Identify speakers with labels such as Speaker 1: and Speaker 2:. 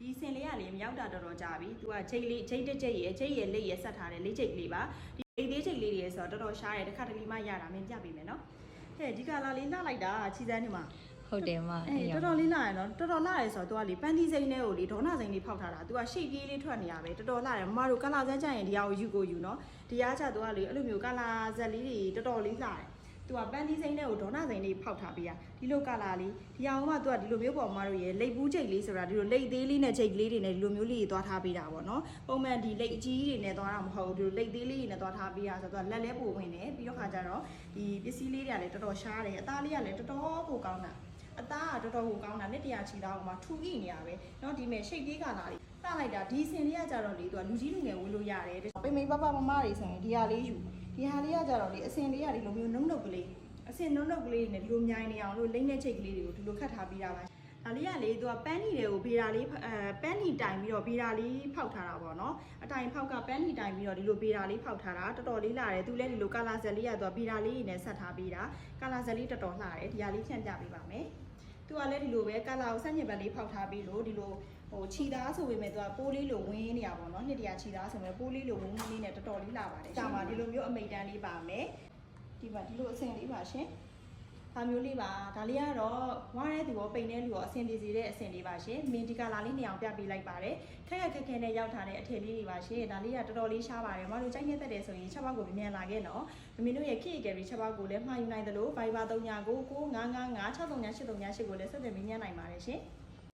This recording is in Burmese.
Speaker 1: ဒီစင်လေးကလေမရောက်တာတော်တော်ကြာပြီသူကချိတ်တစ်ချိတ်ရဲ့လက်ရဲ့ဆက်ထားတယ်လေးချိတ်လေးပါဒီလေးချိတ်လေးတွေဆိုတော့တော်တော်ရှားတယ်တစ်ခါတလေမှရတာမင်းပြပေးမယ်နော်ဟဲ့ဒီကလာလေးလှလိုက်တာခြေစမ်းနေမှာ
Speaker 2: ဟုတ်တယ်မ
Speaker 1: တော်တော်လေးလှရနော်တော်တော်လှရဲဆိုတော့သူကလေပန်းသီးစိမ်းနဲ့ကိုလေဒေါနာစိမ်းလေးဖောက်ထားတာသူကရှိတ်ပြေးလေးထွက်နေရပဲတော်တော်လှတယ်မမတို့ကလာစမ်းကြရင်ဒီဟာကိုယူနော်ဒီအားချသူကလေအဲ့လိုမျိုးကလာဇက်လေးတွေတော်တော်လေးလှတယ်သူကပန်းသီးစိမ်းနဲ့ကိုဒေါနာစိမ်းလေးဖောက်ထားပေးရဒီလိုကလာလေးဒီအောင်ကသူကဒီလိုမျိုးပေါ်မှာတို့ရေလိပ်ဘူးချိတ်လေးဆိုတာဒီလိုလိပ်သေးလေးနဲ့ချိတ်လေးတွေနဲ့ဒီလိုမျိုးလေးသွားထားပေးတာပေါ့နော်ပုံမှန်ဒီလိပ်အကြီးတွေနဲ့သွားတာမဟုတ်ဘူးဒီလိုလိပ်သေးလေးတွေနဲ့သွားထားပေးရဆိုတော့သူကလက်လဲပိုဝင်တယ်ပြီးတော့ခါကျတော့ဒီပစ္စည်းလေးတွေကလည်းတော်တော်ရှားတယ်အသားလေးကလည်းတော်တော်ပိုကောင်းတာအသားကတော်တော်ကိုကောင်းတာနဲ့100ချီသားအောင်မှထူကြည့်နေရပဲเนาะဒီမဲ့ရှိတ်ပြေးကလာလေးစလိုက်တာဒီစင်လေးကကြတော့လေသူကလူကြီးလူငယ်ဝေးလို့ရတယ်ပိမိန်ပပမမတွေဆိုရင်ဒီဟာလေးယူဒီဟာလေးကကြတော့လေအစင်လေးကဒီလိုမျိုးနှုတ်ကလေးအစင်နှုတ်ကလေးနဲ့ဒီလိုမြိုင်နေအောင်လို့လိမ့်တဲ့ချိတ်ကလေးတွေကိုဒီလိုခတ်ထားပြီးတာပါဒါလေးကလေသူကပန်းနီတွေကိုဘေးတာလေးပန်းနီတိုင်ပြီးတော့ဘေးတာလေးဖောက်ထားတာပေါ့နော်အတိုင်ဖောက်ကပန်းနီတိုင်ပြီးတော့ဒီလိုဘေးတာလေးဖောက်ထားတာတော်တော်လေးလာတယ်သူလည်းဒီလိုကာလာဇက်လေးကသူကဘေးတာလေးနဲ့ဆက်ထားပြီးတာကာလာဇက်လေးတော်တော်လှတယ်ဒီဟာလေးဖြန့်ပြပေးပါမယ်သူကလည်းဒီလိုပဲကာလာကိုဆက်ညစ်ဘက်လေးဖောက်ထားပြီးလို့ဒီလိုဟိုခြီသားဆိုပေမဲ့သူကပိုးလေးလိုဝင်းနေရပါတော့200ခြီသားဆိုပေမဲ့ပိုးလေးလိုဝင်းလေးနဲ့တော်တော်လေးလာပါတယ်ဒါမှဒီလိုမျိုးအမိတ်တန်းလေးပါမယ်ဒီမှာဒီလိုအစင်လေးပါရှင်ဒါမျိုးလေးပါဒါလေးကတော့ဝါးတဲ့သူရောပိန်တဲ့လူရောအစင်ပြေစီတဲ့အစင်လေးပါရှင်မင်းဒီကလာလေးနေအောင်ပြပေးလိုက်ပါတယ်ခက်ခက်နဲ့ရောက်ထားတဲ့အထည်လေးတွေပါရှင်ဒါလေးကတော်တော်လေးရှားပါတယ်မတို့ကြိုက်နေတတ်တယ်ဆိုရင်ချက်ပေါက်ကိုမြန်လာခဲ့နော်မင်းတို့ရဲ့ kit ကယ်ရီချက်ပေါက်ကိုလည်းမှာယူနိုင်တယ်လို့ Viber 3999 999 639 839 8ကိုလည်းဆက်သွယ်မြင်နိုင်ပါတယ်ရှင်